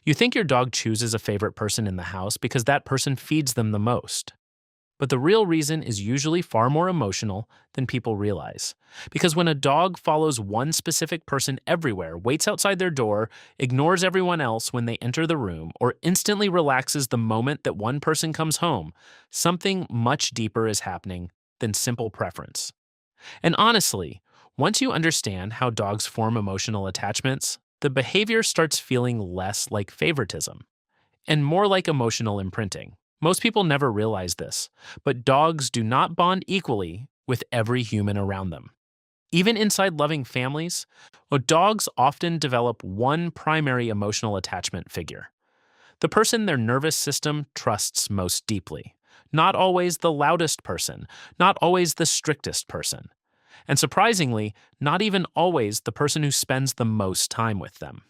You think your dog chooses a favorite person in the house because that person feeds them the most. But the real reason is usually far more emotional than people realize. Because when a dog follows one specific person everywhere, waits outside their door, ignores everyone else when they enter the room, or instantly relaxes the moment that one person comes home, something much deeper is happening than simple preference. And honestly, once you understand how dogs form emotional attachments, the behavior starts feeling less like favoritism and more like emotional imprinting. Most people never realize this, but dogs do not bond equally with every human around them. Even inside loving families, dogs often develop one primary emotional attachment figure, the person their nervous system trusts most deeply. Not always the loudest person, not always the strictest person, and surprisingly, not even always the person who spends the most time with them.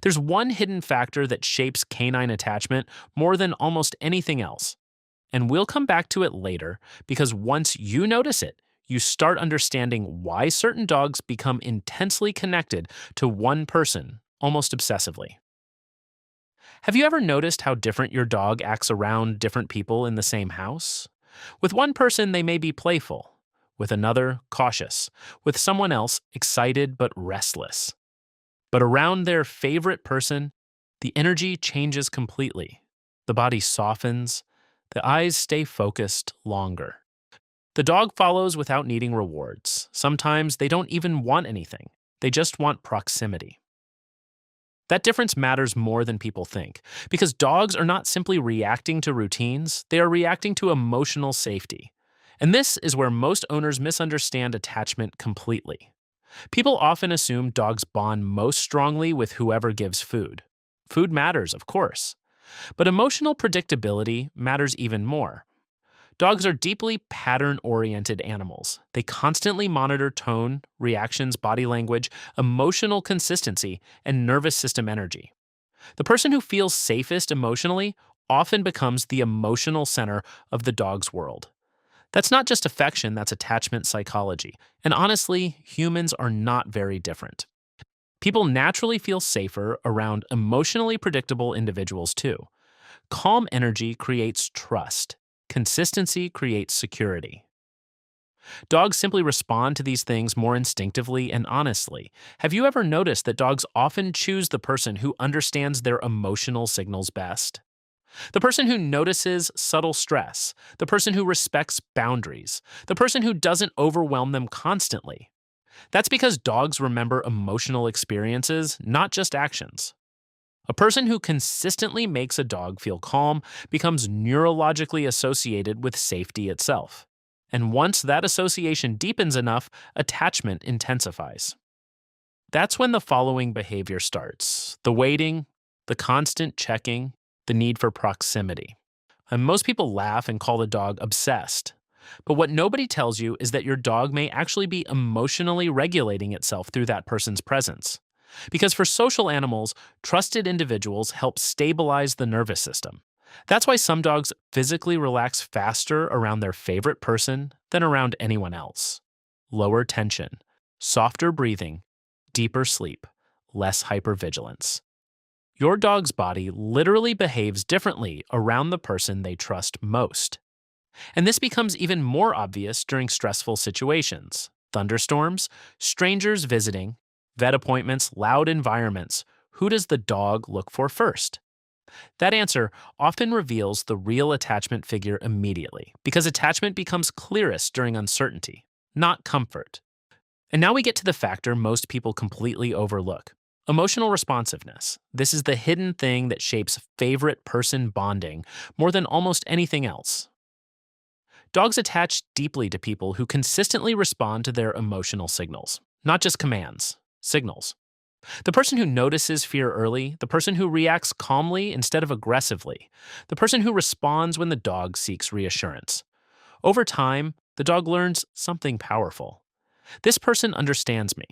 There's one hidden factor that shapes canine attachment more than almost anything else. And we'll come back to it later because once you notice it, you start understanding why certain dogs become intensely connected to one person, almost obsessively. Have you ever noticed how different your dog acts around different people in the same house? With one person, they may be playful. With another, cautious. With someone else, excited but restless. But around their favorite person, the energy changes completely. The body softens, the eyes stay focused longer. The dog follows without needing rewards. Sometimes they don't even want anything, they just want proximity. That difference matters more than people think, because dogs are not simply reacting to routines, they are reacting to emotional safety. And this is where most owners misunderstand attachment completely. People often assume dogs bond most strongly with whoever gives food. Food matters, of course, but emotional predictability matters even more. Dogs are deeply pattern-oriented animals. They constantly monitor tone, reactions, body language, emotional consistency, and nervous system energy. The person who feels safest emotionally often becomes the emotional center of the dog's world. That's not just affection, that's attachment psychology. And honestly, humans are not very different. People naturally feel safer around emotionally predictable individuals too. Calm energy creates trust. Consistency creates security. Dogs simply respond to these things more instinctively and honestly. Have you ever noticed that dogs often choose the person who understands their emotional signals best? The person who notices subtle stress, the person who respects boundaries, the person who doesn't overwhelm them constantly. That's because dogs remember emotional experiences, not just actions. A person who consistently makes a dog feel calm becomes neurologically associated with safety itself. And once that association deepens enough, attachment intensifies. That's when the following behavior starts: the waiting, the constant checking, the need for proximity. And most people laugh and call the dog obsessed. But what nobody tells you is that your dog may actually be emotionally regulating itself through that person's presence. Because for social animals, trusted individuals help stabilize the nervous system. That's why some dogs physically relax faster around their favorite person than around anyone else. Lower tension, softer breathing, deeper sleep, less hypervigilance. Your dog's body literally behaves differently around the person they trust most. And this becomes even more obvious during stressful situations: thunderstorms, strangers visiting, vet appointments, loud environments. Who does the dog look for first? That answer often reveals the real attachment figure immediately, because attachment becomes clearest during uncertainty, not comfort. And now we get to the factor most people completely overlook: emotional responsiveness. This is the hidden thing that shapes favorite person bonding more than almost anything else. Dogs attach deeply to people who consistently respond to their emotional signals, not just commands, signals. The person who notices fear early, the person who reacts calmly instead of aggressively, the person who responds when the dog seeks reassurance. Over time, the dog learns something powerful. This person understands me.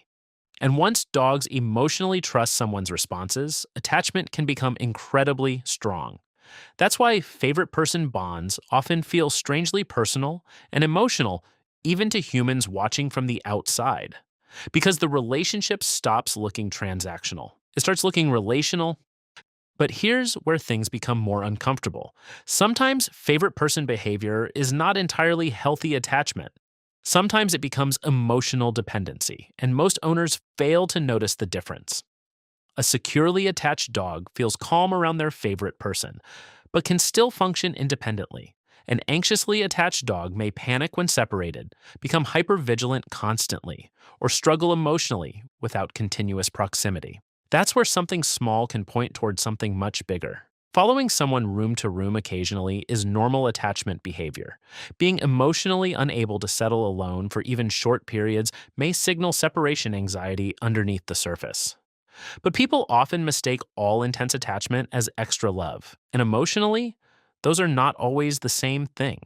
And once dogs emotionally trust someone's responses, attachment can become incredibly strong. That's why favorite person bonds often feel strangely personal and emotional, even to humans watching from the outside. Because the relationship stops looking transactional. It starts looking relational. But here's where things become more uncomfortable. Sometimes favorite person behavior is not entirely healthy attachment. Sometimes it becomes emotional dependency, and most owners fail to notice the difference. A securely attached dog feels calm around their favorite person, but can still function independently. An anxiously attached dog may panic when separated, become hypervigilant constantly, or struggle emotionally without continuous proximity. That's where something small can point towards something much bigger. Following someone room to room occasionally is normal attachment behavior. Being emotionally unable to settle alone for even short periods may signal separation anxiety underneath the surface. But people often mistake all intense attachment as extra love, and emotionally, those are not always the same thing.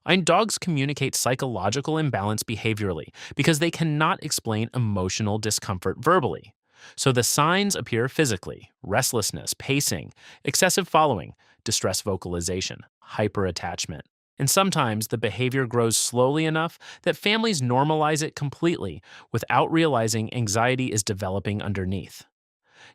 And dogs communicate psychological imbalance behaviorally because they cannot explain emotional discomfort verbally. So the signs appear physically: restlessness, pacing, excessive following, distress vocalization, hyperattachment. And sometimes the behavior grows slowly enough that families normalize it completely without realizing anxiety is developing underneath.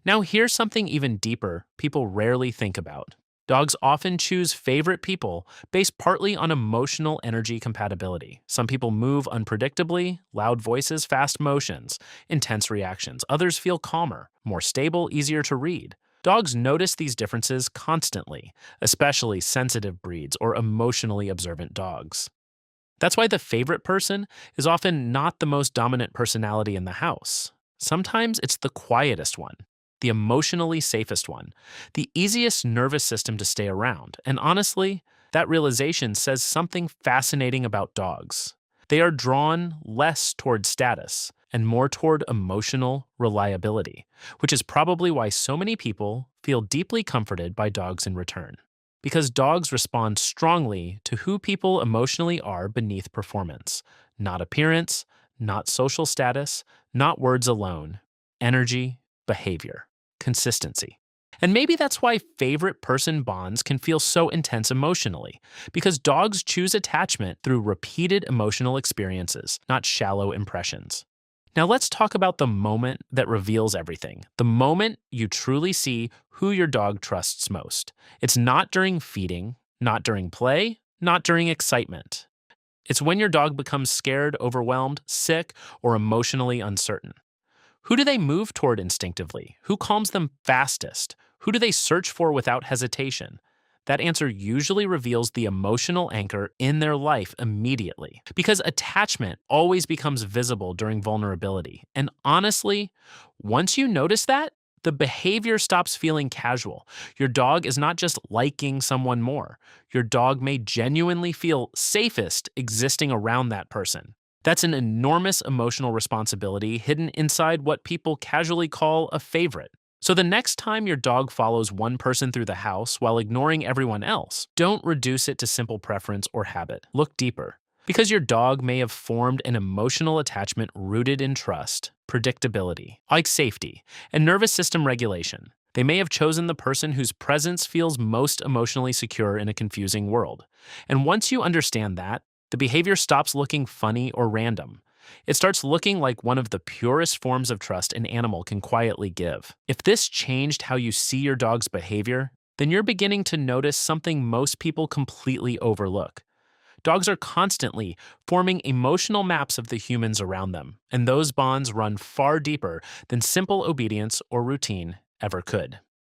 Now, here's something even deeper people rarely think about. Dogs often choose favorite people based partly on emotional energy compatibility. Some people move unpredictably, loud voices, fast motions, intense reactions. Others feel calmer, more stable, easier to read. Dogs notice these differences constantly, especially sensitive breeds or emotionally observant dogs. That's why the favorite person is often not the most dominant personality in the house. Sometimes it's the quietest one, the emotionally safest one, the easiest nervous system to stay around. And honestly, that realization says something fascinating about dogs. They are drawn less toward status and more toward emotional reliability, which is probably why so many people feel deeply comforted by dogs in return. Because dogs respond strongly to who people emotionally are beneath performance, not appearance, not social status, not words alone, energy, behavior, consistency. And maybe that's why favorite person bonds can feel so intense emotionally, because dogs choose attachment through repeated emotional experiences, not shallow impressions. Now let's talk about the moment that reveals everything. The moment you truly see who your dog trusts most. It's not during feeding, not during play, not during excitement. It's when your dog becomes scared, overwhelmed, sick, or emotionally uncertain. Who do they move toward instinctively? Who calms them fastest? Who do they search for without hesitation? That answer usually reveals the emotional anchor in their life immediately. Because attachment always becomes visible during vulnerability. And honestly, once you notice that, the behavior stops feeling casual. Your dog is not just liking someone more. Your dog may genuinely feel safest existing around that person. That's an enormous emotional responsibility hidden inside what people casually call a favorite. So the next time your dog follows one person through the house while ignoring everyone else, don't reduce it to simple preference or habit. Look deeper. Because your dog may have formed an emotional attachment rooted in trust, predictability, like safety, and nervous system regulation. They may have chosen the person whose presence feels most emotionally secure in a confusing world. And once you understand that, the behavior stops looking funny or random. It starts looking like one of the purest forms of trust an animal can quietly give. If this changed how you see your dog's behavior, then you're beginning to notice something most people completely overlook. Dogs are constantly forming emotional maps of the humans around them, and those bonds run far deeper than simple obedience or routine ever could.